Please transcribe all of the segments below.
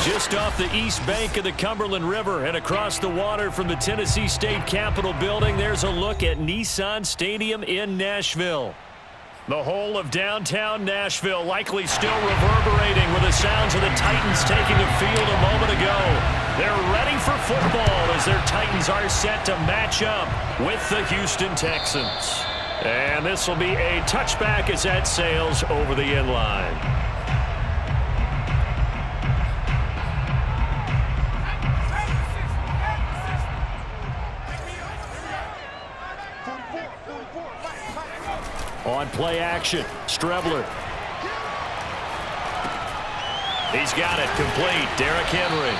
Just off the east bank of the Cumberland River and across the water from the Tennessee State Capitol building, there's a look at Nissan Stadium in Nashville. The whole of downtown Nashville likely still reverberating with the sounds of the Titans taking the field a moment ago. They're ready for football as their Titans are set to match up with the Houston Texans. And this will be a touchback as that sails over the end line. On play action, Strebler. He's got it complete, Derrick Henry.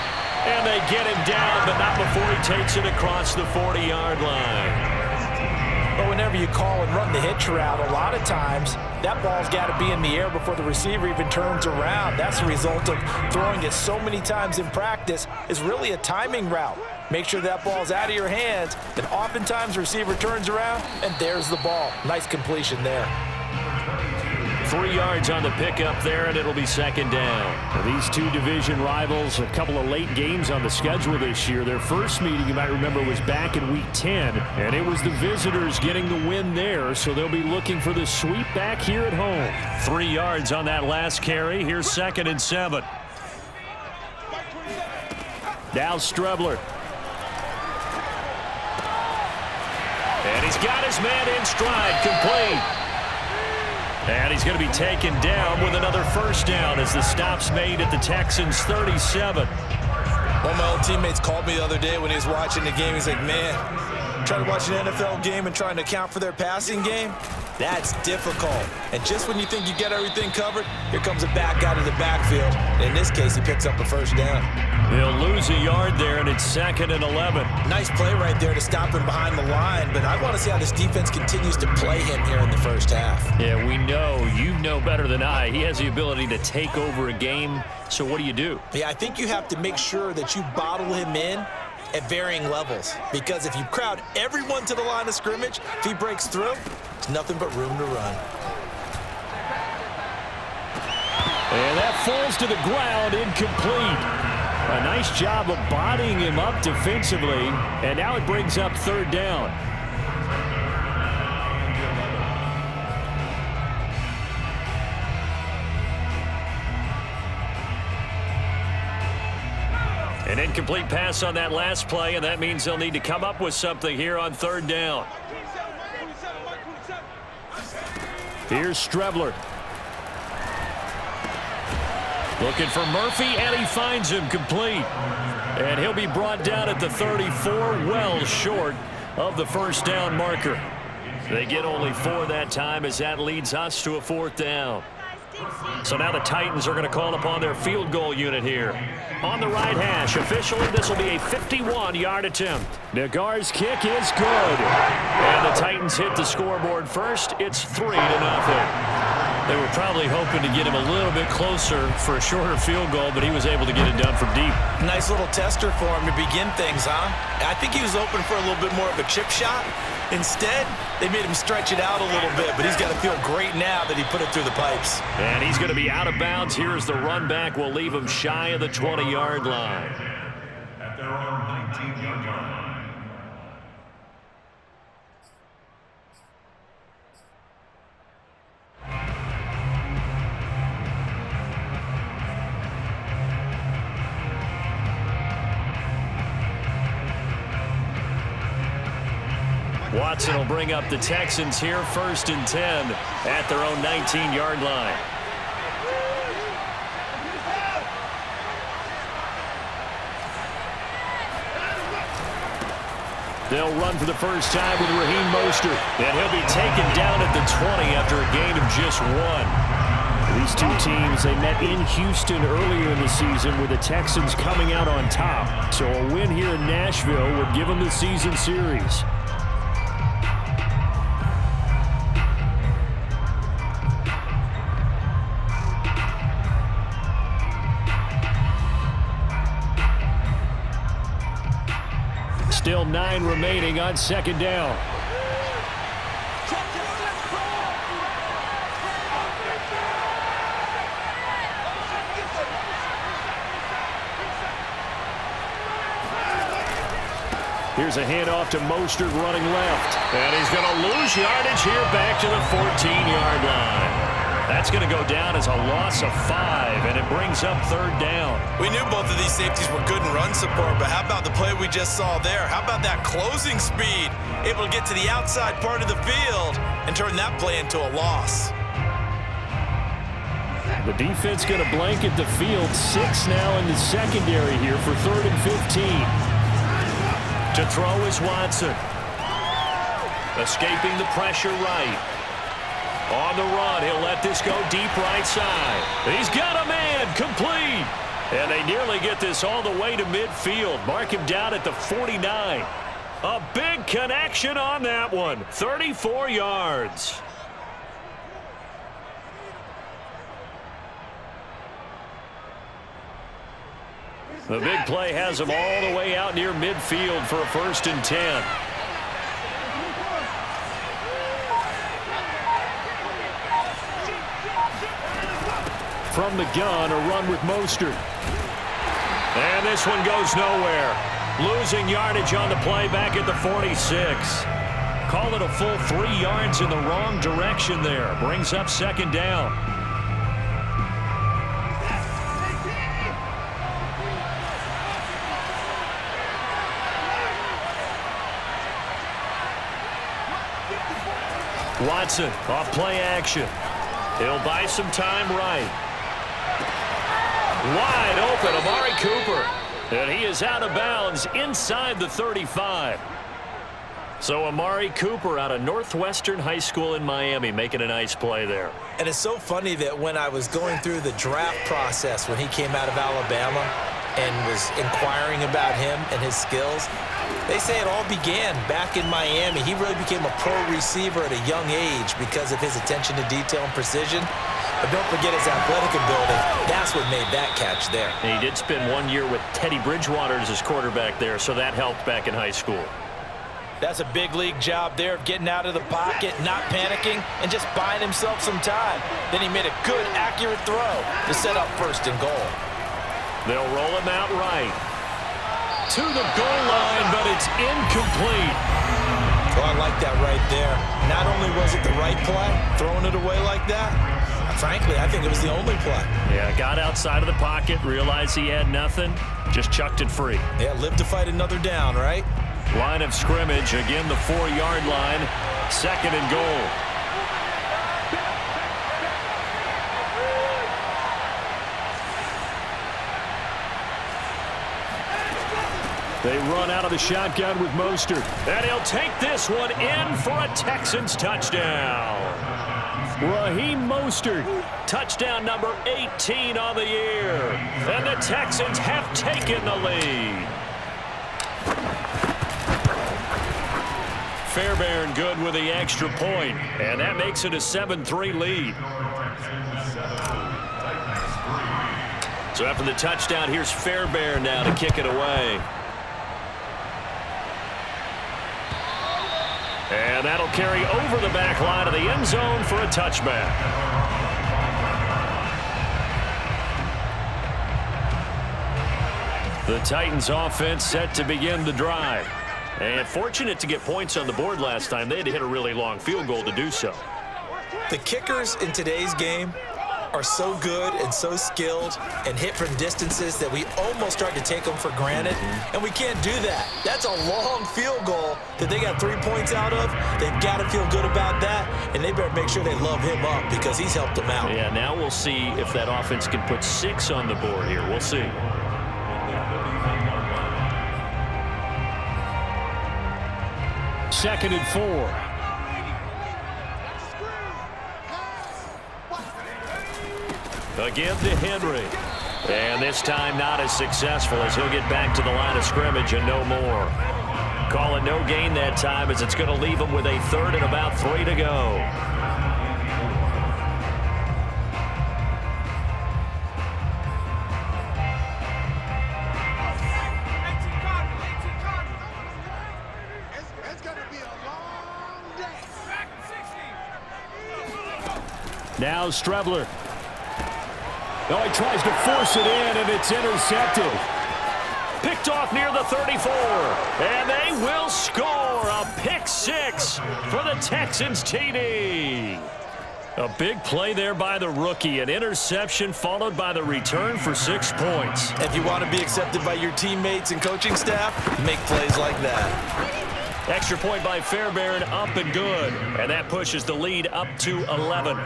And they get him down, but not before he takes it across the 40-yard line. But whenever you call and run the hitch route, a lot of times that ball's got to be in the air before the receiver even turns around. That's the result of throwing it so many times in practice. Is really a timing route. Make sure that ball's out of your hands, and oftentimes the receiver turns around, and there's the ball. Nice completion there. 3 yards on the pickup there, and it'll be second down. These two division rivals, a couple of late games on the schedule this year. Their first meeting, you might remember, was back in Week 10, and it was the visitors getting the win there, so they'll be looking for the sweep back here at home. 3 yards on that last carry. Here's 2nd and 7. Now Strebler. And he's got his man in stride, complete. And he's going to be taken down with another first down as the stop's made at the Texans' 37. One of my old teammates called me the other day when he was watching the game. He's like, man, trying to watch an NFL game and trying to account for their passing game, that's difficult. And just when you think you get everything covered, here comes a back out of the backfield. In this case, he picks up a first down. They'll lose a yard there, and it's 2nd and 11. Nice play right there to stop him behind the line, but I want to see how this defense continues to play him here in the first half. Yeah, we know. You know better than I. He has the ability to take over a game, so what do? Yeah, I think you have to make sure that you bottle him in at varying levels, because if you crowd everyone to the line of scrimmage, if he breaks through, it's nothing but room to run. And that falls to the ground, incomplete. A nice job of bodying him up defensively, and now it brings up 3rd down. An incomplete pass on that last play, and that means they'll need to come up with something here on 3rd down. Here's Strebler. Looking for Murphy, and he finds him complete. And he'll be brought down at the 34, well short of the first down marker. They get only 4 that time as that leads us to a 4th down. So now the Titans are going to call upon their field goal unit here. On the right hash, officially this will be a 51-yard attempt. Nagar's kick is good. And the Titans hit the scoreboard first. It's 3-0. They were probably hoping to get him a little bit closer for a shorter field goal, but he was able to get it done from deep. Nice little tester for him to begin things, huh? I think he was open for a little bit more of a chip shot. Instead, they made him stretch it out a little bit, but he's got to feel great now that he put it through the pipes. And he's going to be out of bounds. Here's the run back. We'll leave him shy of the 20-yard line. At their own 19-yard line. Watson will bring up the Texans here, 1st and 10 at their own 19-yard line. They'll run for the first time with Raheem Mostert, and he'll be taken down at the 20 after a gain of just 1. These two teams, they met in Houston earlier in the season with the Texans coming out on top. So a win here in Nashville would give them the season series. Still 9 remaining on 2nd down. Here's a handoff to Mostert running left. And he's going to lose yardage here back to the 14-yard line. That's going to go down as a loss of 5, and it brings up 3rd down. We knew both of these safeties were good in run support, but how about the play we just saw there? How about that closing speed? Able to get to the outside part of the field and turn that play into a loss. The defense going to blanket the field. 6 now in the secondary here for 3rd and 15. To throw is Watson. Escaping the pressure right. On the run, he'll let this go deep right side. He's got a man, complete. And they nearly get this all the way to midfield. Mark him down at the 49. A big connection on that one. 34 yards. The big play has him all the way out near midfield for a 1st and 10. From the gun, a run with Mostert. And this one goes nowhere. Losing yardage on the play back at the 46. Call it a full 3 yards in the wrong direction there. Brings up 2nd down. Watson off play action. He'll buy some time right. Wide open, Amari Cooper. And he is out of bounds inside the 35. So Amari Cooper out of Northwestern High School in Miami making a nice play there. And it's so funny that when I was going through the draft process when he came out of Alabama and was inquiring about him and his skills, they say it all began back in Miami. He really became a pro receiver at a young age because of his attention to detail and precision. But don't forget his athletic ability. That's what made that catch there. And he did spend 1 year with Teddy Bridgewater as his quarterback there, so that helped back in high school. That's a big league job there of getting out of the pocket, not panicking, and just buying himself some time. Then he made a good, accurate throw to set up 1st and goal. They'll roll him out right. To the goal line, but it's incomplete. Oh, I like that right there. Not only was it the right play, throwing it away like that, frankly, I think it was the only play. Yeah, got outside of the pocket, realized he had nothing, just chucked it free. Yeah, live to fight another down, right? Line of scrimmage, again the 4-yard line, 2nd and goal. They run out of the shotgun with Mostert. And he'll take this one in for a Texans touchdown. Raheem Mostert, touchdown number 18 on the year. And the Texans have taken the lead. Fairbairn good with the extra point, and that makes it a 7-3 lead. So after the touchdown, here's Fairbairn now to kick it away. And that'll carry over the back line of the end zone for a touchback. The Titans offense set to begin the drive. And fortunate to get points on the board last time. They had to hit a really long field goal to do so. The kickers in today's game are so good and so skilled and hit from distances that we almost start to take them for granted, and we can't do that. That's a long field goal that they got 3 points out of. They've got to feel good about that, and they better make sure they love him up because he's helped them out. Yeah, now we'll see if that offense can put 6 on the board here. We'll see. Second and 4. Again to Henry. And this time not as successful as he'll get back to the line of scrimmage and no more. Call it no gain that time as it's going to leave him with a 3rd and about 3 to go. Now picked off near the 34. And they will score a pick six for the Texans TD. A big play there by the rookie. An interception followed by the return for 6 points. If you want to be accepted by your teammates and coaching staff, make plays like that. Extra point by Fairbairn, up and good. And that pushes the lead up to 11.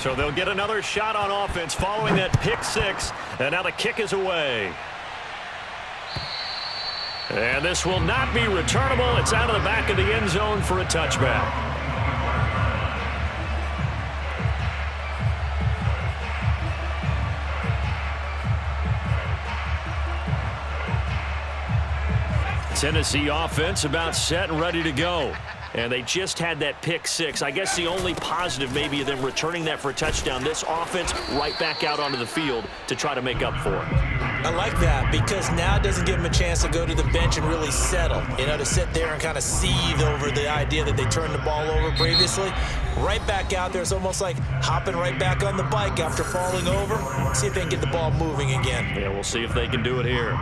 So they'll get another shot on offense following that pick six. And now the kick is away. And this will not be returnable. It's out of the back of the end zone for a touchback. Tennessee offense about set and ready to go. And they just had that pick six. I guess the only positive maybe of them returning that for a touchdown. This offense right back out onto the field to try to make up for it. I like that because now it doesn't give them a chance to go to the bench and really settle. You know, to sit there and kind of seethe over the idea that they turned the ball over previously. Right back out there. It's almost like hopping right back on the bike after falling over. See if they can get the ball moving again. Yeah, we'll see if they can do it here.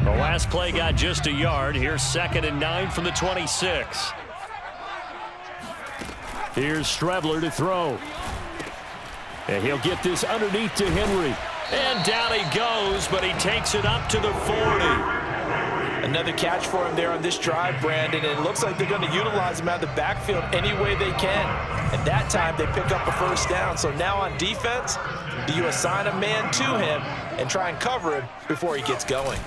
The last play got just a yard. Here's 2nd and 9 from the 26. Here's Strebler to throw. And he'll get this underneath to Henry. And down he goes, but he takes it up to the 40. Another catch for him there on this drive, Brandon. And it looks like they're going to utilize him out of the backfield any way they can. And that time they pick up a first down. So now on defense, do you assign a man to him and try and cover him before he gets going?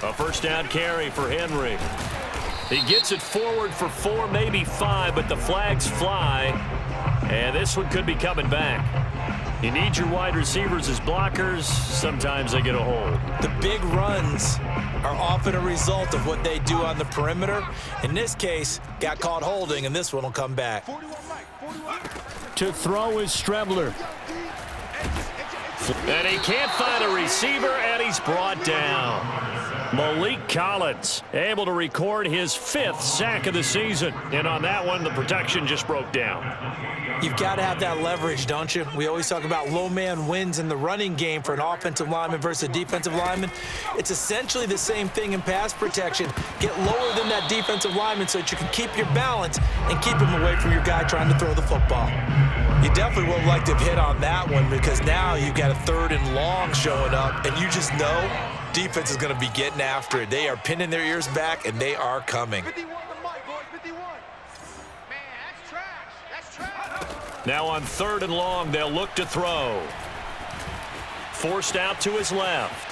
A first down carry for Henry. He gets it forward for 4, maybe 5, but the flags fly. And this one could be coming back. You need your wide receivers as blockers. Sometimes they get a hold. The big runs are often a result of what they do on the perimeter. In this case, got caught holding, and this one will come back. To throw is Strebler. And he can't find a receiver, and he's brought down. Malik Collins able to record his 5th sack of the season. And on that one, the protection just broke down. You've got to have that leverage, don't you? We always talk about low man wins in the running game for an offensive lineman versus a defensive lineman. It's essentially the same thing in pass protection. Get lower than that defensive lineman so that you can keep your balance and keep him away from your guy trying to throw the football. You definitely would like to have hit on that one because now you've got a 3rd and long showing up, and you just know defense is going to be getting after it. They are pinning their ears back, and they are coming. Now on 3rd and long, they'll look to throw. Forced out to his left.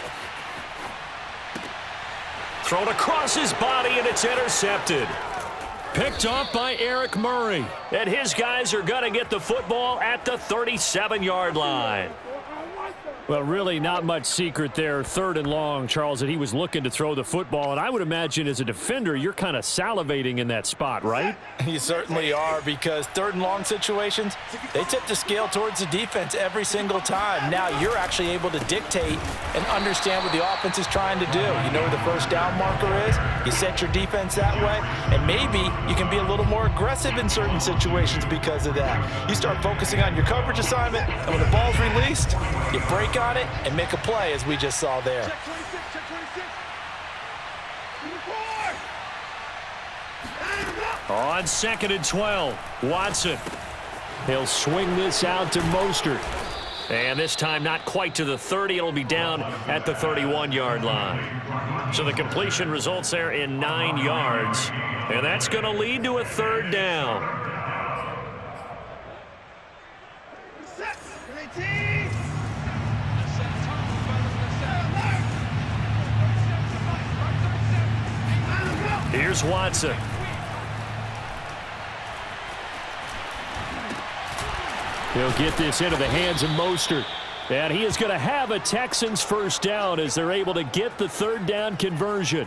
Thrown across his body, and it's intercepted. Picked off by Eric Murray. And his guys are going to get the football at the 37-yard line. Well, really not much secret there. 3rd and long, Charles, that he was looking to throw the football. And I would imagine as a defender, you're kind of salivating in that spot, right? You certainly are, because 3rd and long situations, they tip the scale towards the defense every single time. Now you're actually able to dictate and understand what the offense is trying to do. You know where the first down marker is. You set your defense that way, and maybe you can be a little more aggressive in certain situations because of that. You start focusing on your coverage assignment, and when the ball's released, you break on it and make a play, as we just saw there. On 2nd and 12, Watson. He'll swing this out to Mostert. And this time not quite to the 30. It'll be down at the 31-yard line. So the completion results there in 9 yards. And that's going to lead to a 3rd down. Here's Watson. He'll get this into the hands of Mostert. And he is going to have a Texans first down as they're able to get the 3rd down conversion.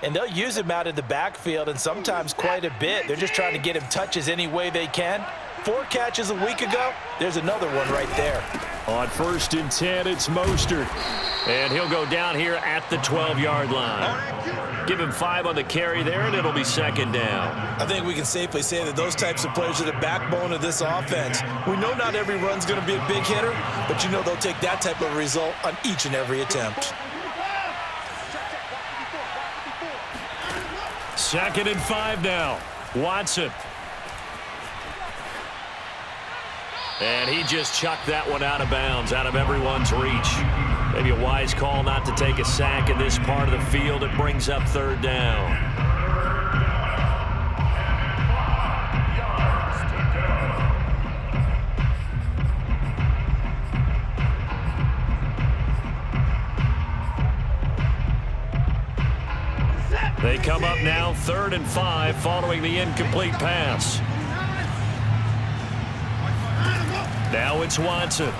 And they'll use him out of the backfield, and sometimes quite a bit. They're just trying to get him touches any way they can. 4 catches a week ago. There's another one right there. On 1st and 10, it's Mostert. And he'll go down here at the 12-yard line. Give him 5 on the carry there, and it'll be 2nd down. I think we can safely say that those types of players are the backbone of this offense. We know not every run's going to be a big hitter, but you know they'll take that type of result on each and every attempt. 2nd and 5 now. Watson. And he just chucked that one out of bounds, out of everyone's reach. Maybe a wise call not to take a sack in this part of the field. It brings up 3rd down. They come up now 3rd and 5 following the incomplete pass. Now it's Watson.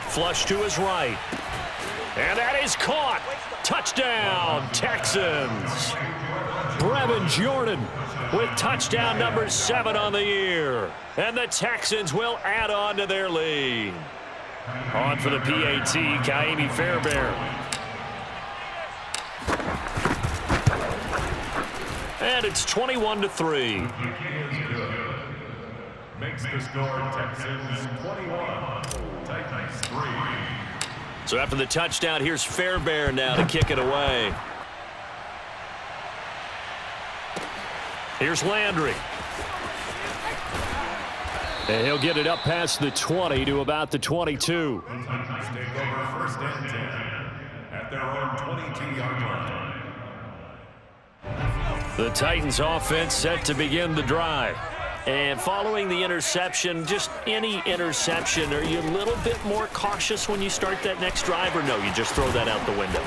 Flush to his right. And that is caught. Touchdown, Texans. Brevin Jordan with touchdown number 7 on the year. And the Texans will add on to their lead. On for the PAT, Ka'imi Fairbairn. And it's 21-3. Makes the score Texans 21, Titans 3. So after the touchdown, here's Fairbairn now to kick it away. Here's Landry. And he'll get it up past the 20 to about the 22. The Titans take over 1st and 10 at their own 22-yard line. The Titans offense set to begin the drive. And following the interception, just any interception, are you a little bit more cautious when you start that next drive, or no, you just throw that out the window?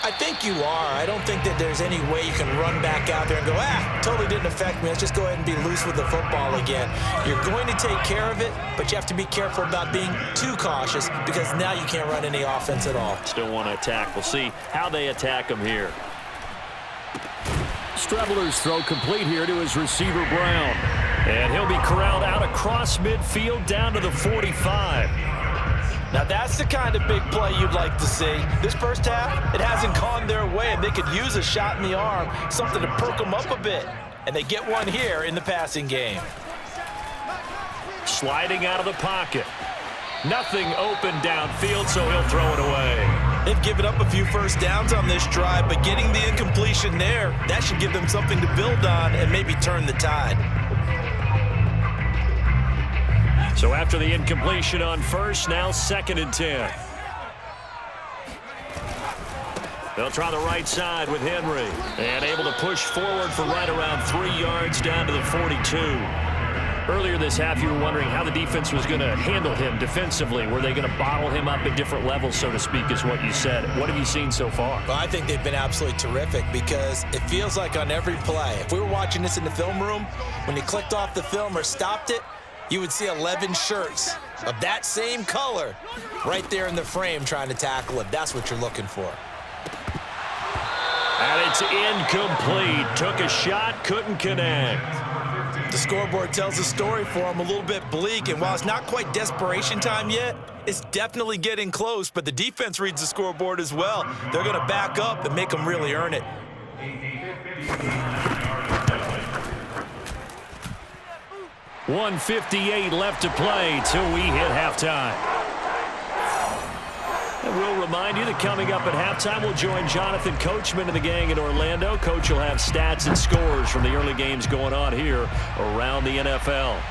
I think you are. I don't think that there's any way you can run back out there and go, totally didn't affect me. Let's just go ahead and be loose with the football again. You're going to take care of it, but you have to be careful about being too cautious because now you can't run any offense at all. Still want to attack. We'll see how they attack them here. Streveler's throw complete here to his receiver, Brown. And he'll be corralled out across midfield down to the 45. Now that's the kind of big play you'd like to see. This first half, it hasn't gone their way, and they could use a shot in the arm, something to perk them up a bit. And they get one here in the passing game. Sliding out of the pocket. Nothing open downfield, so he'll throw it away. They've given up a few first downs on this drive, but getting the incompletion there, that should give them something to build on and maybe turn the tide. So after the incompletion on 1st, now 2nd and 10. They'll try the right side with Henry. And able to push forward for right around 3 yards down to the 42. Earlier this half, you were wondering how the defense was going to handle him defensively. Were they going to bottle him up at different levels, so to speak, is what you said. What have you seen so far? Well, I think they've been absolutely terrific because it feels like on every play, if we were watching this in the film room, when you clicked off the film or stopped it, you would see 11 shirts of that same color right there in the frame trying to tackle it. That's what you're looking for. And it's incomplete. Took a shot, couldn't connect. The scoreboard tells the story for them a little bit bleak, and while it's not quite desperation time yet, it's definitely getting close, but the defense reads the scoreboard as well. They're going to back up and make them really earn it. 1:58 left to play till we hit halftime. And we'll remind you that coming up at halftime, we'll join Jonathan Coachman and the gang in Orlando. Coach will have stats and scores from the early games going on here around the NFL.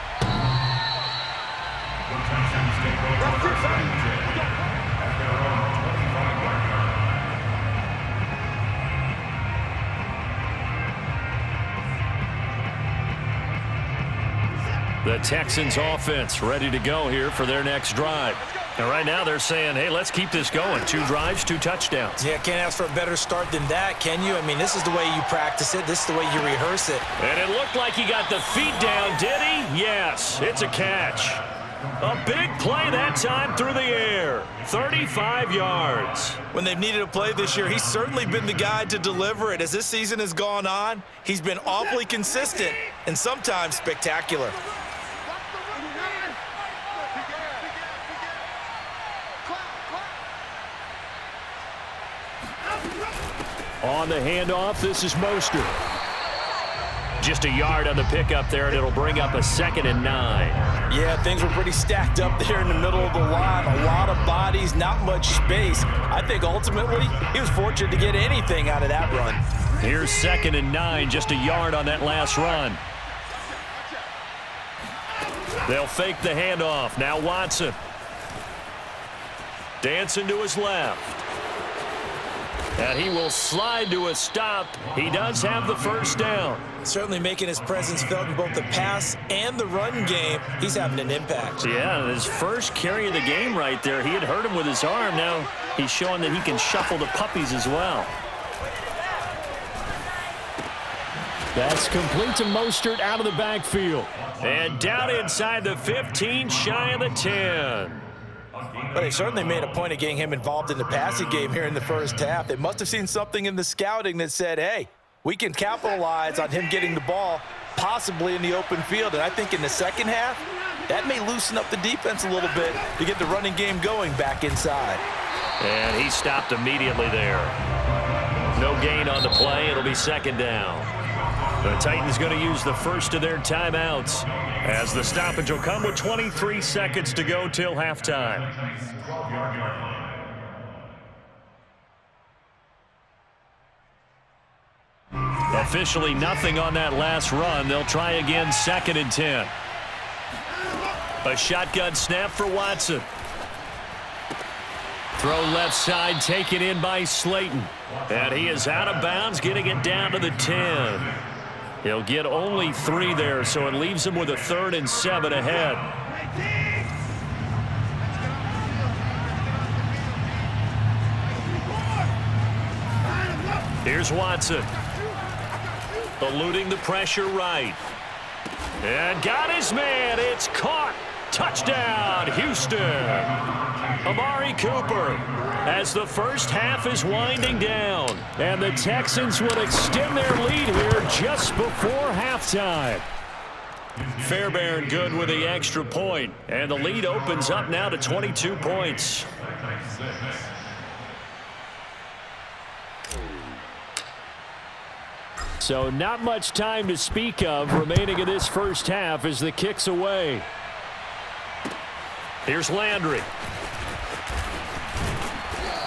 The Texans offense ready to go here for their next drive. And right now they're saying, hey, let's keep this going. 2 drives, 2 touchdowns. Yeah, can't ask for a better start than that, can you? I mean, this is the way you practice it. This is the way you rehearse it. And it looked like he got the feet down, did he? Yes, it's a catch. A big play that time through the air. 35 yards. When they've needed a play this year, he's certainly been the guy to deliver it. As this season has gone on, he's been awfully consistent and sometimes spectacular. On the handoff, this is Mostert. Just a yard on the pickup there, and it'll bring up a 2nd and 9. Yeah, things were pretty stacked up there in the middle of the line. A lot of bodies, not much space. I think ultimately he was fortunate to get anything out of that run. Here's 2nd and 9, just a yard on that last run. They'll fake the handoff. Now Watson. Dancing to his left. And he will slide to a stop. He does have the first down. Certainly making his presence felt in both the pass and the run game. He's having an impact. Yeah, his first carry of the game right there. He had hurt him with his arm. Now he's showing that he can shuffle the puppies as well. That's complete to Mostert out of the backfield. And down inside the 15, shy of the 10. But they certainly made a point of getting him involved in the passing game here in the first half. They must have seen something in the scouting that said, hey, we can capitalize on him getting the ball possibly in the open field. And I think in the second half, that may loosen up the defense a little bit to get the running game going back inside. And he stopped immediately there. No gain on the play. It'll be 2nd down. The Titans going to use the first of their timeouts as the stoppage will come with 23 seconds to go till halftime. Officially nothing on that last run. They'll try again 2nd and 10. A shotgun snap for Watson. Throw left side, taken in by Slayton. And he is out of bounds, getting it down to the 10. He'll get only 3 there, so it leaves him with a 3rd and 7 ahead. Here's Watson. Eluding the pressure right. And got his man. It's caught. Touchdown, Houston. Amari Cooper, as the first half is winding down. And the Texans will extend their lead here just before halftime. Fairbairn good with the extra point. And the lead opens up now to 22 points. So not much time to speak of remaining in this first half as the kick's away. Here's Landry.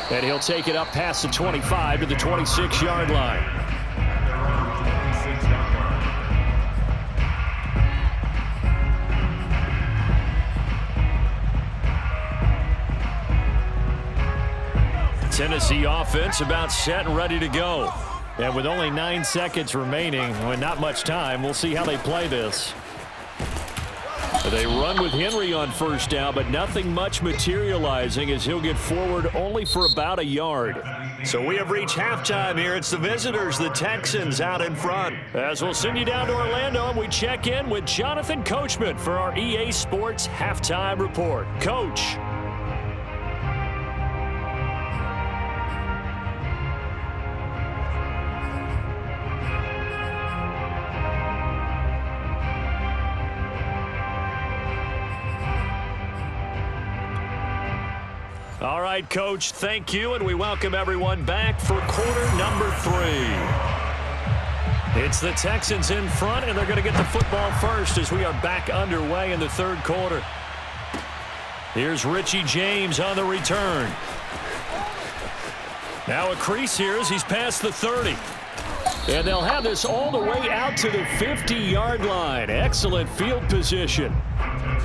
And he'll take it up past the 25 to the 26-yard line. Tennessee offense about set and ready to go. And with only 9 seconds remaining, and not much time, we'll see how they play this. They run with Henry on first down, but nothing much materializing as he'll get forward only for about a yard. So we have reached halftime here. It's the visitors, the Texans, out in front. As we'll send you down to Orlando, and we check in with Jonathan Coachman for our EA Sports Halftime Report. Coach. All right, Coach, thank you, and we welcome everyone back for quarter number 3. It's the Texans in front, and they're going to get the football first as we are back underway in the third quarter. Here's Richie James on the return. Now a crease here as he's past the 30. And they'll have this all the way out to the 50-yard line. Excellent field position.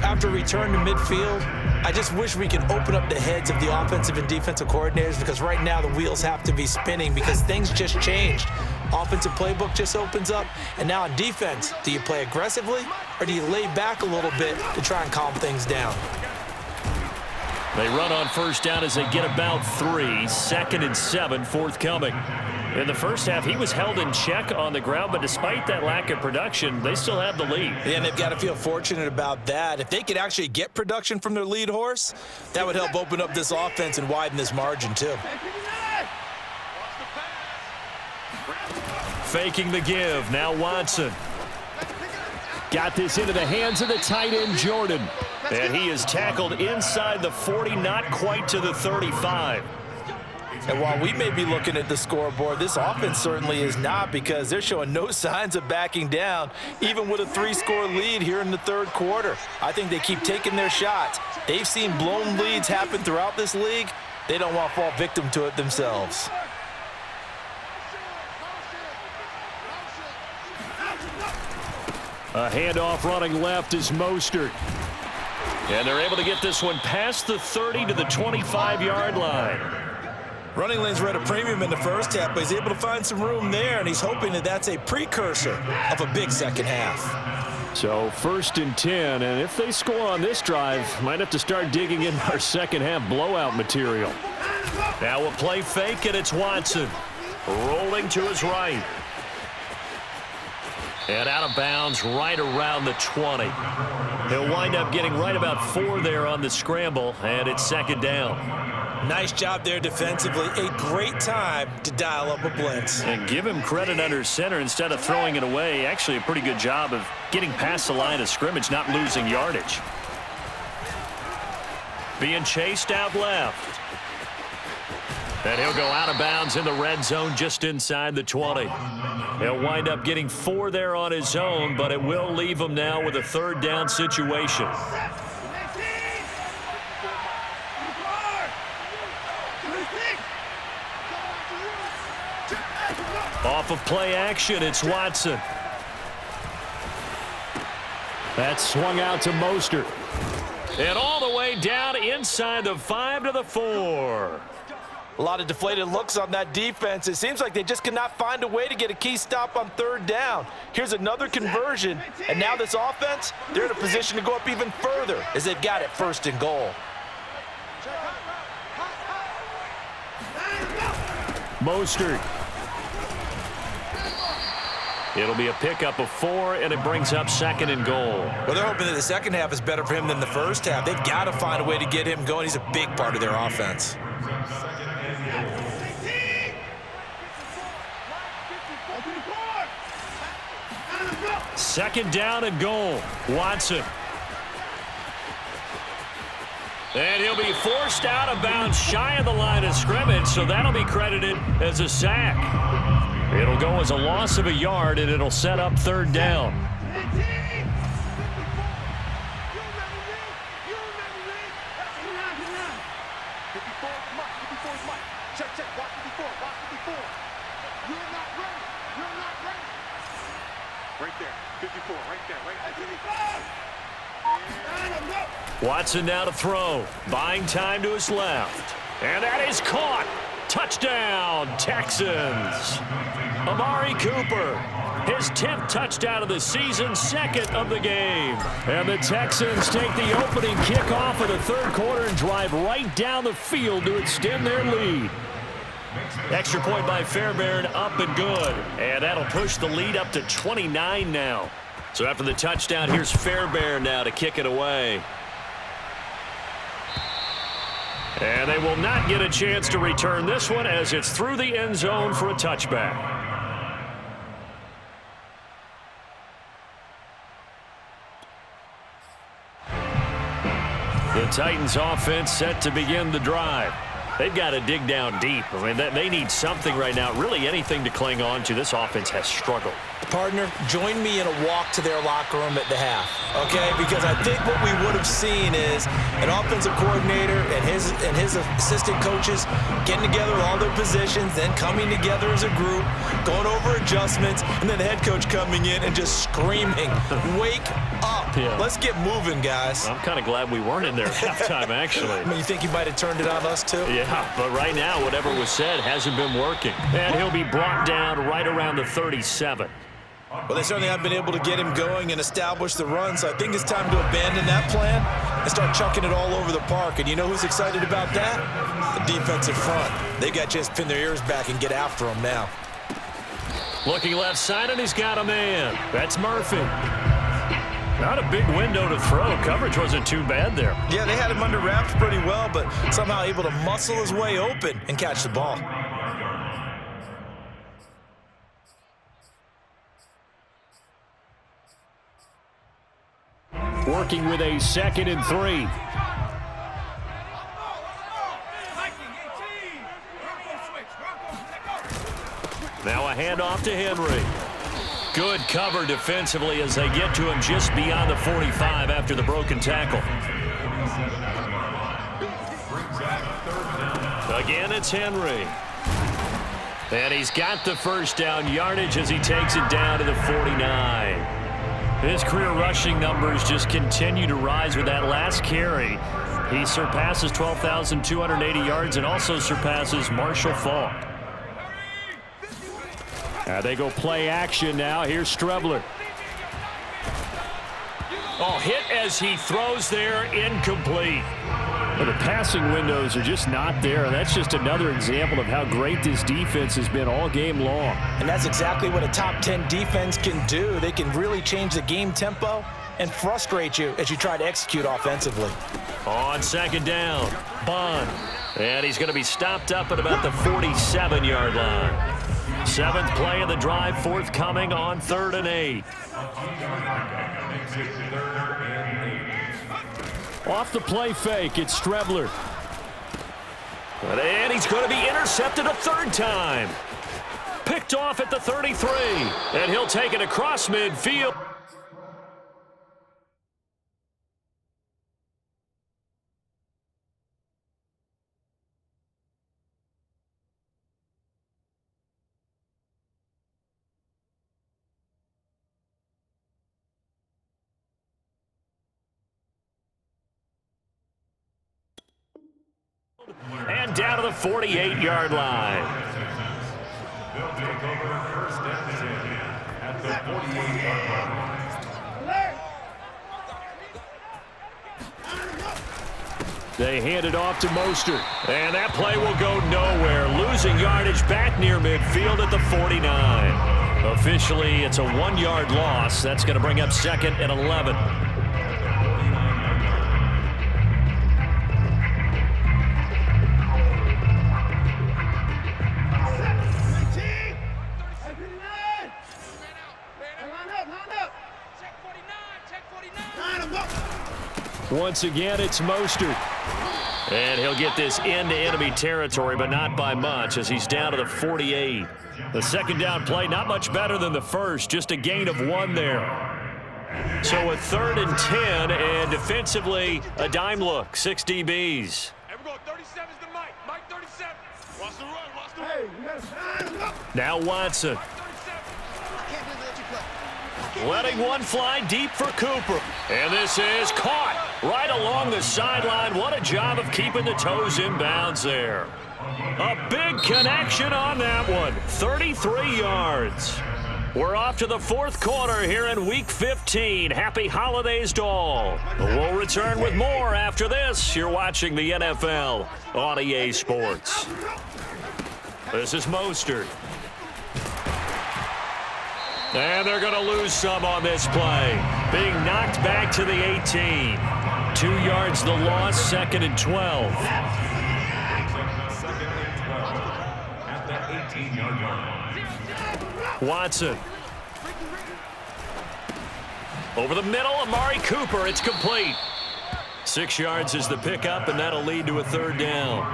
After return to midfield, I just wish we could open up the heads of the offensive and defensive coordinators, because right now the wheels have to be spinning because things just changed. Offensive playbook just opens up, and now on defense, do you play aggressively or do you lay back a little bit to try and calm things down? They run on first down as they get about 3. 2nd and 7 forthcoming. In the first half, he was held in check on the ground, but despite that lack of production, they still have the lead. Yeah, and they've got to feel fortunate about that. If they could actually get production from their lead horse, that would help open up this offense and widen this margin too. Faking the give. Now Watson. Got this into the hands of the tight end, Jordan. And he is tackled inside the 40, not quite to the 35. And while we may be looking at the scoreboard, this offense certainly is not, because they're showing no signs of backing down, even with a 3-score lead here in the third quarter. I think they keep taking their shots. They've seen blown leads happen throughout this league. They don't want to fall victim to it themselves. A handoff running left is Mostert. And they're able to get this one past the 30 to the 25-yard line. Running lanes were at a premium in the first half, but he's able to find some room there, and he's hoping that that's a precursor of a big second half. So 1st and 10, and if they score on this drive, might have to start digging in our second half blowout material. Now a play fake, and it's Watson. Rolling to his right. And out of bounds right around the 20. He'll wind up getting right about 4 there on the scramble, and it's 2nd down. Nice job there defensively. A great time to dial up a blitz. And give him credit under center instead of throwing it away. Actually a pretty good job of getting past the line of scrimmage, not losing yardage. Being chased out left. And he'll go out of bounds in the red zone just inside the 20. He'll wind up getting 4 there on his own, but it will leave him now with a 3rd down situation. Off of play action, it's Watson. That's swung out to Mostert. And all the way down inside the 5 to the 4. A lot of deflated looks on that defense. It seems like they just cannot find a way to get a key stop on 3rd down. Here's another conversion, and now this offense, they're in a position to go up even further as they've got it 1st and goal. Mostert. It'll be a pickup of 4, and it brings up 2nd and goal. Well, they're hoping that the second half is better for him than the first half. They've got to find a way to get him going. He's a big part of their offense. Second down and goal. Watson. And he'll be forced out of bounds shy of the line of scrimmage, so that'll be credited as a sack. It'll go as a loss of a yard, and it'll set up 3rd down. Watson now to throw. Buying time to his left. And that is caught. Touchdown, Texans. Amari Cooper, his 10th touchdown of the season, 2nd of the game. And the Texans take the opening kickoff of the 3rd quarter and drive right down the field to extend their lead. Extra point by Fairbairn, up and good. And that'll push the lead up to 29 now. So after the touchdown, here's Fairbairn now to kick it away. And they will not get a chance to return this one as it's through the end zone for a touchback. The Titans offense set to begin the drive. They've got to dig down deep. I mean, they need something right now, really anything to cling on to. This offense has struggled. Partner, join me in a walk to their locker room at the half, okay? Because I think what we would have seen is an offensive coordinator and his assistant coaches getting together with all their positions, then coming together as a group, going over adjustments, and then the head coach coming in and just screaming, "Wake up. Yeah. Let's get moving, guys." I'm kind of glad we weren't in there at halftime, actually. I mean, you think he might have turned it on us, too? Yeah, but right now, whatever was said hasn't been working. And he'll be brought down right around the 37. Well, they certainly haven't been able to get him going and establish the run, so I think it's time to abandon that plan and start chucking it all over the park. And you know who's excited about that? The defensive front. They got to just pin their ears back and get after him now. Looking left side, and he's got a man. That's Murphy. Not a big window to throw. Coverage wasn't too bad there. Yeah, they had him under wraps pretty well, but somehow able to muscle his way open and catch the ball. Working with a 2nd and 3. a handoff to Henry. Good cover defensively as they get to him just beyond the 45 after the broken tackle. Again, it's Henry. And he's got the first down yardage as he takes it down to the 49. His career rushing numbers just continue to rise with that last carry. He surpasses 12,280 yards and also surpasses Marshall Faulk. They go play action now. Here's Strebler. Oh, hit as he throws there, incomplete. Well, the passing windows are just not there. That's just another example of how great this defense has been all game long. And that's exactly what a top 10 defense can do. They can really change the game tempo and frustrate you as you try to execute offensively. On second down, Bond. And he's going to be stopped up at about the 47-yard line. 7th play of the drive, forthcoming on 3rd and 8. Off the play fake, it's Strebler. And he's going to be intercepted a 3rd time. Picked off at the 33. And he'll take it across midfield. And down to the 48-yard line. They'll take over 1st and 10 at the 48-yard line. They hand it off to Mostert. And that play will go nowhere. Losing yardage back near midfield at the 49. Officially, it's a 1-yard loss. That's going to bring up 2nd and 11. Once again, it's Mostert. And he'll get this into enemy territory, but not by much as he's down to the 48. The second down play, not much better than the first, just a gain of 1 there. So a 3rd and 10, and defensively, a dime look, 6 DBs. Everyone, 37's the Mike. Mike 37. Watch the run, watch the run. Hey, you gotta sign him up. Now Watson. Letting one fly deep for Cooper. And this is caught right along the sideline. What a job of keeping the toes in bounds there. A big connection on that one. 33 yards. We're off to the 4th quarter here in Week 15. Happy holidays to all. We'll return with more after this. You're watching the NFL on EA Sports. This is Mostert. And they're going to lose some on this play. Being knocked back to the 18. 2 yards the loss, 2nd and 12. 2nd and 12 at the 18-yard line. Watson. Over the middle, Amari Cooper. It's complete. 6 yards is the pickup, and that'll lead to a 3rd down.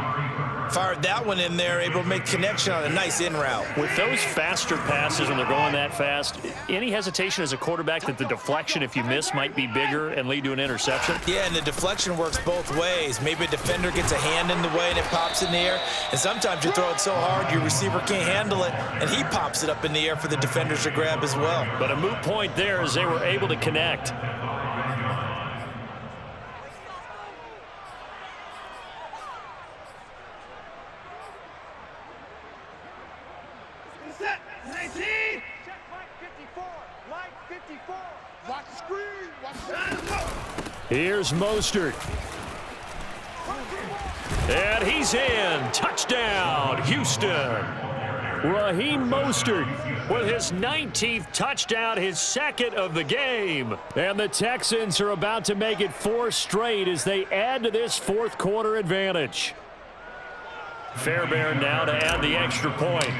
Fired that one in there, able to make connection on a nice in route. With those faster passes when they're going that fast, any hesitation as a quarterback that the deflection, if you miss, might be bigger and lead to an interception? Yeah, and the deflection works both ways. Maybe a defender gets a hand in the way and it pops in the air, and sometimes you throw it so hard your receiver can't handle it, and he pops it up in the air for the defenders to grab as well. But a moot point there as they were able to connect. Here's Mostert. And he's in. Touchdown, Houston. Raheem Mostert with his 19th touchdown, his 2nd of the game. And the Texans are about to make it 4 straight as they add to this 4th quarter advantage. Fairbairn now to add the extra point.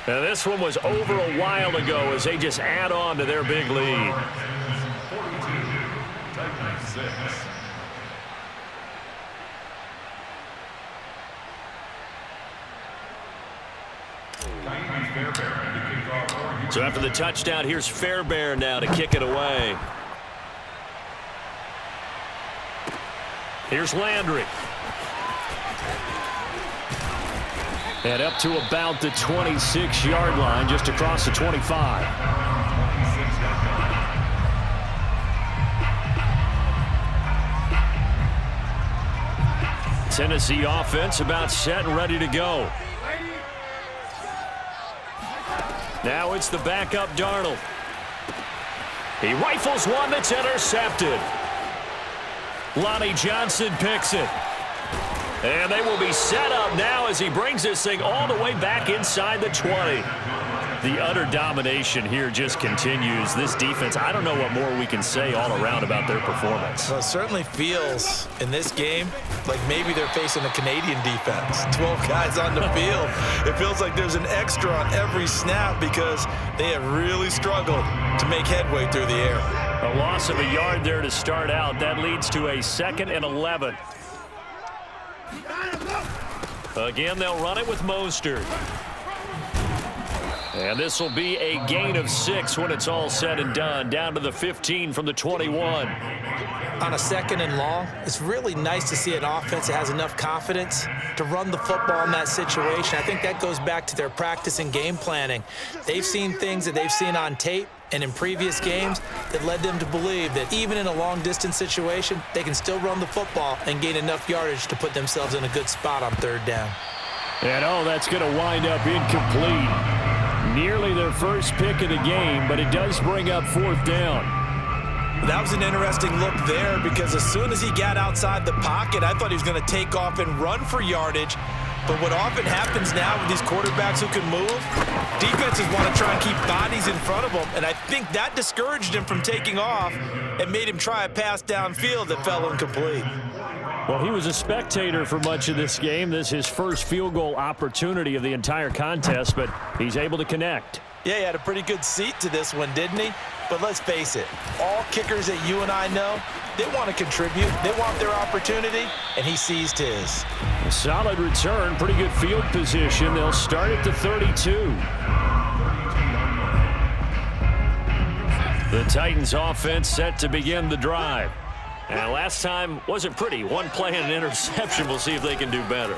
Now this one was over a while ago as they just add on to their big lead. 42-6. So after the touchdown, here's Fairbairn now to kick it away. Here's Landry. And up to about the 26-yard line, just across the 25. Tennessee offense about set and ready to go. Now it's the backup Darnold. He rifles one that's intercepted. Lonnie Johnson picks it. And they will be set up now as he brings this thing all the way back inside the 20. The utter domination here just continues. This defense, I don't know what more we can say all around about their performance. Well, it certainly feels in this game like maybe they're facing a Canadian defense. 12 guys on the field. It feels like there's an extra on every snap because they have really struggled to make headway through the air. A loss of a yard there to start out. That leads to a 2nd and 11. Again, they'll run it with Mostert. And this will be a gain of 6 when it's all said and done. Down to the 15 from the 21. On a 2nd and long, it's really nice to see an offense that has enough confidence to run the football in that situation. I think that goes back to their practice and game planning. They've seen things that they've seen on tape and in previous games that led them to believe that even in a long-distance situation, they can still run the football and gain enough yardage to put themselves in a good spot on 3rd down. And that's going to wind up incomplete. Nearly their first pick of the game, but it does bring up 4th down. That was an interesting look there because as soon as he got outside the pocket, I thought he was going to take off and run for yardage. But what often happens now with these quarterbacks who can move, defenses want to try and keep bodies in front of them, and I think that discouraged him from taking off and made him try a pass downfield that fell incomplete. Well, he was a spectator for much of this game. This is his first field goal opportunity of the entire contest, but he's able to connect. Yeah, he had a pretty good seat to this one, didn't he? But let's face it, all kickers that you and I know, they want to contribute. They want their opportunity, and he seized his. A solid return, pretty good field position. They'll start at the 32. The Titans offense set to begin the drive. And last time wasn't pretty. One play and an interception. We'll see if they can do better.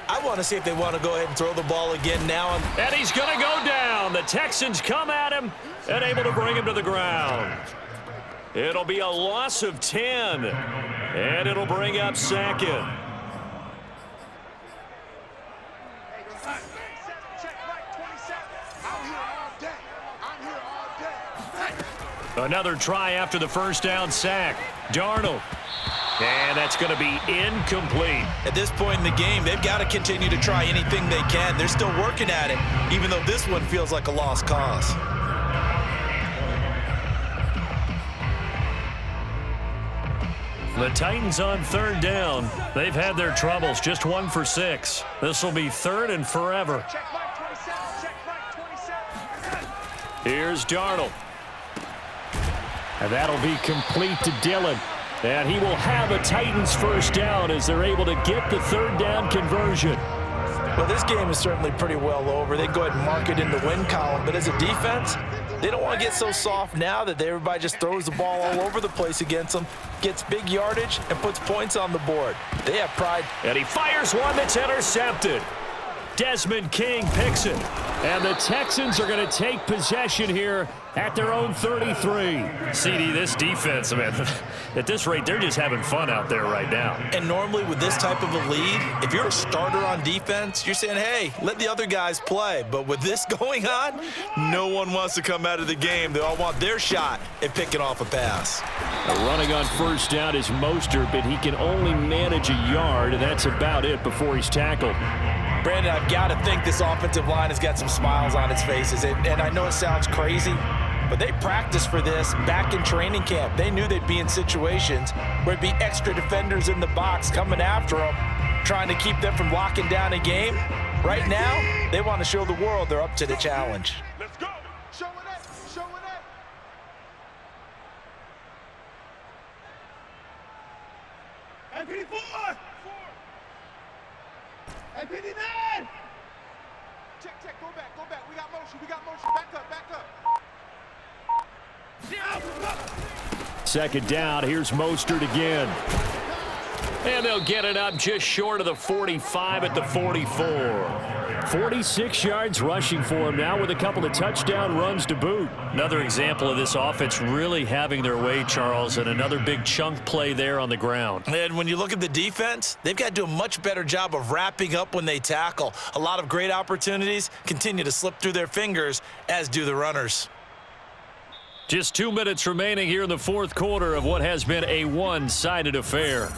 I want to see if they want to go ahead and throw the ball again now. And he's going to go down. The Texans come at him and able to bring him to the ground. It'll be a loss of 10. And it'll bring up 2nd. Another try after the first down sack. Darnold. And that's going to be incomplete. At this point in the game, they've got to continue to try anything they can. They're still working at it, even though this one feels like a lost cause. The Titans on 3rd down. They've had their troubles. Just 1 for 6. This will be 3rd and forever. Here's Darnold. And that'll be complete to Dillon. And he will have a Titans first down as they're able to get the 3rd down conversion. Well, this game is certainly pretty well over. They go ahead and mark it in the win column. But as a defense, they don't want to get so soft now that everybody just throws the ball all over the place against them, gets big yardage, and puts points on the board. They have pride. And he fires one that's intercepted. Desmond King picks it. And the Texans are going to take possession here at their own 33. CD, this defense, man, at this rate, they're just having fun out there right now. And normally with this type of a lead, if you're a starter on defense, you're saying, hey, let the other guys play. But with this going on, no one wants to come out of the game. They all want their shot at picking off a pass. Running on first down is Mostert, but he can only manage a yard, and that's about it before he's tackled. Brandon, I've got to think this offensive line has got some smiles on its faces. And I know it sounds crazy, but they practiced for this back in training camp. They knew they'd be in situations where it'd be extra defenders in the box coming after them, trying to keep them from locking down a game. Right now, they want to show the world they're up to the challenge. Let's go. Show it up. Show it up. Hey, PD4. Hey, PD9. Check. Go back. We got second down. Here's Mostert again. And they'll get it up just short of the 45 at the 44. 46 yards rushing for him now with a couple of touchdown runs to boot. Another example of this offense really having their way, Charles, and another big chunk play there on the ground. And when you look at the defense, they've got to do a much better job of wrapping up when they tackle. A lot of great opportunities continue to slip through their fingers, as do the runners. Just 2 minutes remaining here in the fourth quarter of what has been a one-sided affair.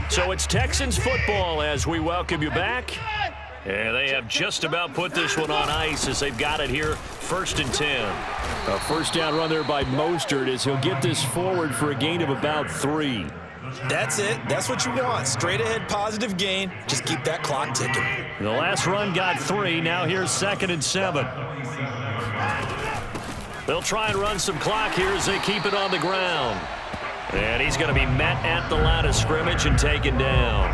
So it's Texans football as we welcome you back. And they have just about put this one on ice as they've got it here, 1st and 10. A first down run there by Mostert as he'll get this forward for a gain of about 3. That's it. That's what you want. Straight ahead positive gain. Just keep that clock ticking. The last run got 3. Now here's 2nd and 7. They'll try and run some clock here as they keep it on the ground. And he's going to be met at the line of scrimmage and taken down.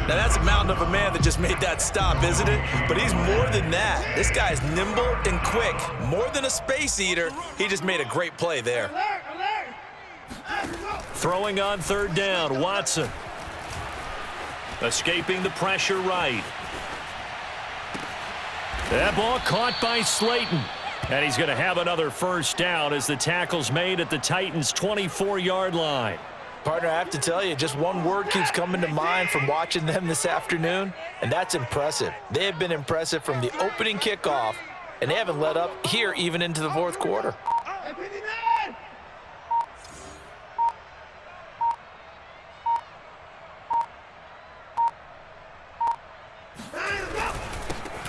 Now, that's a mountain of a man that just made that stop, isn't it? But he's more than that. This guy's nimble and quick. More than a space eater, he just made a great play there. Throwing on 3rd down, Watson. Escaping the pressure right. That ball caught by Slayton. And he's going to have another first down as the tackle's made at the Titans' 24-yard line. Partner, I have to tell you, just one word keeps coming to mind from watching them this afternoon, and that's impressive. They have been impressive from the opening kickoff, and they haven't let up here even into the fourth quarter.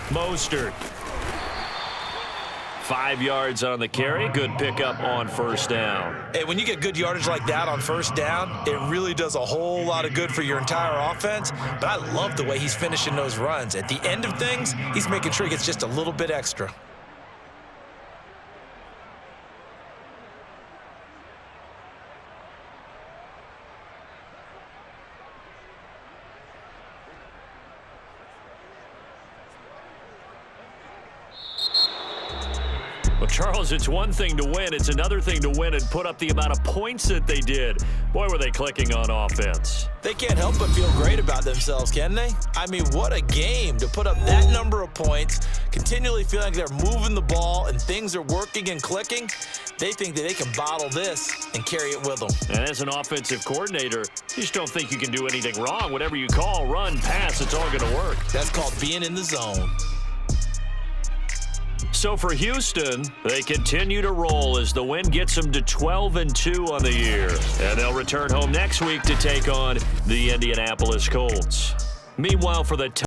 Mostert. 5 yards on the carry. Good pickup on first down. Hey, when you get good yardage like that on first down, it really does a whole lot of good for your entire offense. But I love the way he's finishing those runs. At the end of things, he's making sure he gets just a little bit extra. Well, Charles, it's one thing to win. It's another thing to win and put up the amount of points that they did. Boy, were they clicking on offense. They can't help but feel great about themselves, can they? I mean, what a game to put up that number of points, continually feeling like they're moving the ball and things are working and clicking. They think that they can bottle this and carry it with them. And as an offensive coordinator, you just don't think you can do anything wrong. Whatever you call, run, pass, it's all going to work. That's called being in the zone. So for Houston, they continue to roll as the win gets them to 12-2 on the year. And they'll return home next week to take on the Indianapolis Colts. Meanwhile, for the